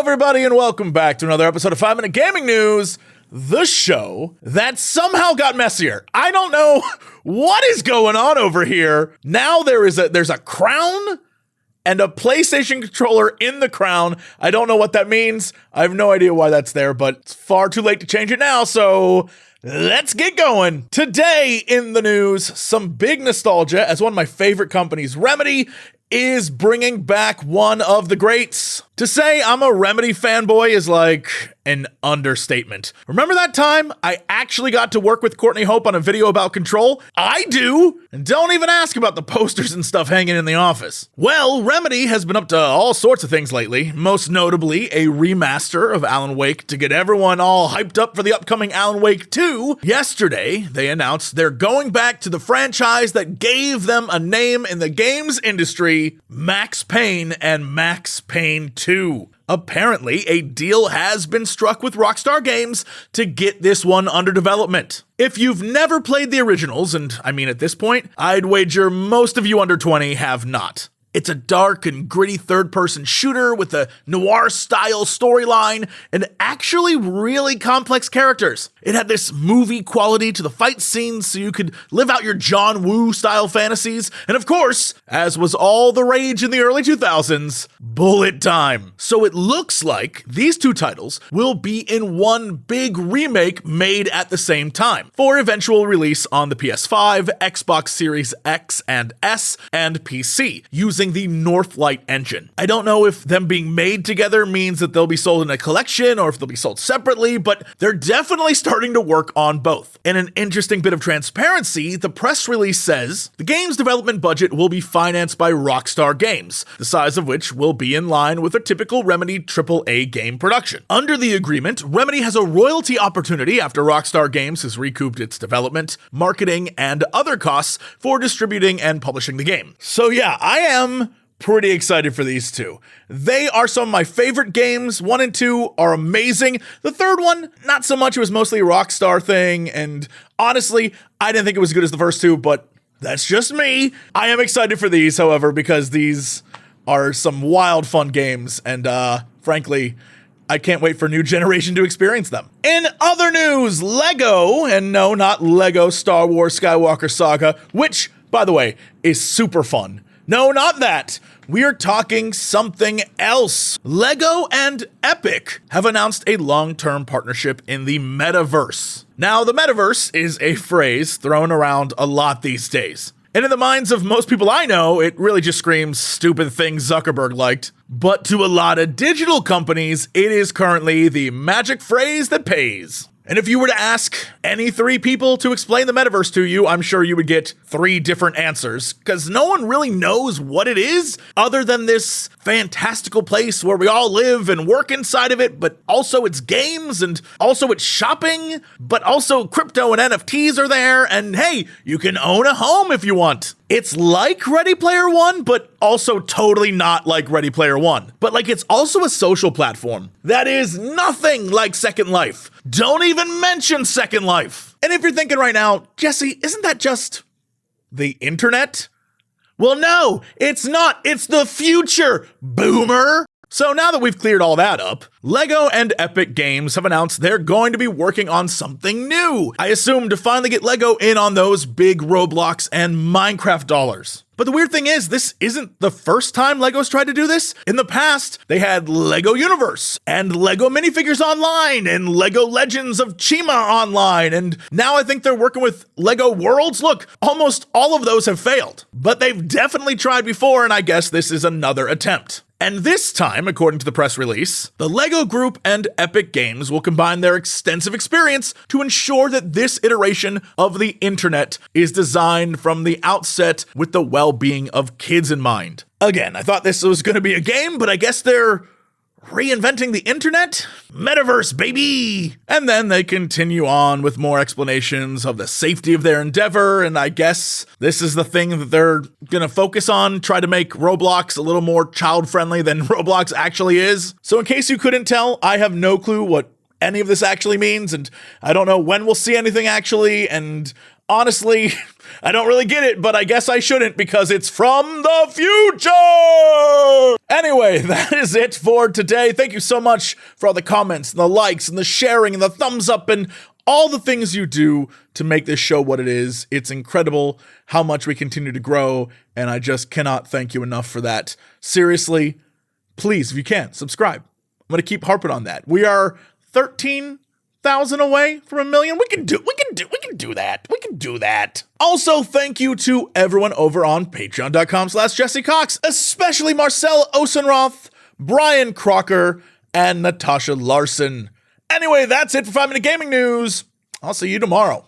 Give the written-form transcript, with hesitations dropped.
everybody, and welcome back to another episode of 5 Minute Gaming News, the show that somehow got messier. I don't know what is going on over here. Now there's a crown and a PlayStation controller in the crown. I don't know what that means. I have no idea why that's there, but it's far too late to change it now, so let's get going. Today in the news, some big nostalgia as one of my favorite companies, Remedy, is bringing back one of the greats. To say I'm a Remedy fanboy is like an understatement. Remember that time I actually got to work with Courtney Hope on a video about Control? I do! And don't even ask about the posters and stuff hanging in the office. Well, Remedy has been up to all sorts of things lately, most notably a remaster of Alan Wake to get everyone all hyped up for the upcoming Alan Wake 2. Yesterday, they announced they're going back to the franchise that gave them a name in the games industry, Max Payne and Max Payne 2. Apparently, a deal has been struck with Rockstar Games to get this one under development. If you've never played the originals, and I mean at this point, I'd wager most of you under 20 have not. It's a dark and gritty third-person shooter with a noir-style storyline and actually really complex characters. It had this movie quality to the fight scenes so you could live out your John Woo-style fantasies. And of course, as was all the rage in the early 2000s, bullet time. So it looks like these two titles will be in one big remake made at the same time for eventual release on the PS5, Xbox Series X and S, and PC, using the Northlight engine. I don't know if them being made together means that they'll be sold in a collection or if they'll be sold separately, but they're definitely starting to work on both. In an interesting bit of transparency, the press release says the game's development budget will be financed by Rockstar Games, the size of which will be in line with a typical Remedy AAA game production. Under the agreement, Remedy has a royalty opportunity after Rockstar Games has recouped its development, marketing, and other costs for distributing and publishing the game. So yeah, I am pretty excited for these two. They are some of my favorite games. 1 and 2 are amazing. The third one, not so much. It was mostly a Rockstar thing, and honestly, I didn't think it was as good as the first two, but that's just me. I am excited for these, however, because these are some wild fun games, and frankly, I can't wait for new generation to experience them. In other news, Lego, and no, not Lego Star Wars Skywalker Saga, which, by the way, is super fun. No, not that. We are talking something else. Lego and Epic have announced a long-term partnership in the Metaverse. Now, the Metaverse is a phrase thrown around a lot these days. And in the minds of most people I know, it really just screams stupid things Zuckerberg liked. But to a lot of digital companies, it is currently the magic phrase that pays. And if you were to ask any 3 people to explain the Metaverse to you, I'm sure you would get 3 different answers, because no one really knows what it is other than this fantastical place where we all live and work inside of it, but also it's games and also it's shopping, but also crypto and NFTs are there, and hey, you can own a home if you want. It's like Ready Player One, but also totally not like Ready Player One. But like it's also a social platform that is nothing like Second Life. Don't even mention Second Life. And if you're thinking right now, Jesse, isn't that just the internet? Well, no, it's not. It's the future, boomer. So now that we've cleared all that up, Lego and Epic Games have announced they're going to be working on something new. I assume to finally get Lego in on those big Roblox and Minecraft dollars. But the weird thing is, this isn't the first time Lego's tried to do this. In the past, they had Lego Universe, and Lego Minifigures Online, and Lego Legends of Chima Online, and now I think they're working with Lego Worlds. Look, almost all of those have failed, but they've definitely tried before, and I guess this is another attempt. And this time, according to the press release, the Lego Group and Epic Games will combine their extensive experience to ensure that this iteration of the internet is designed from the outset with the well-being of kids in mind. Again, I thought this was going to be a game, but I guess they're reinventing the internet? Metaverse, baby! And then they continue on with more explanations of the safety of their endeavor, and I guess this is the thing that they're gonna focus on, try to make Roblox a little more child-friendly than Roblox actually is. So in case you couldn't tell, I have no clue what any of this actually means, and I don't know when we'll see anything actually, and honestly, I don't really get it, but I guess I shouldn't because it's from the future. Anyway, that is it for today. Thank you so much for all the comments and the likes and the sharing and the thumbs up and all the things you do to make this show what it is. It's incredible how much we continue to grow, and I just cannot thank you enough for that. Seriously, please, if you can, subscribe. I'm going to keep harping on that. We are 13,000 away from 1 million. We can do that. Also, thank you to everyone over on patreon.com/Jesse Cox, especially Marcel Osenroth, Brian Crocker, and Natasha Larson. Anyway, that's it for 5 Minute Gaming News. I'll see you tomorrow.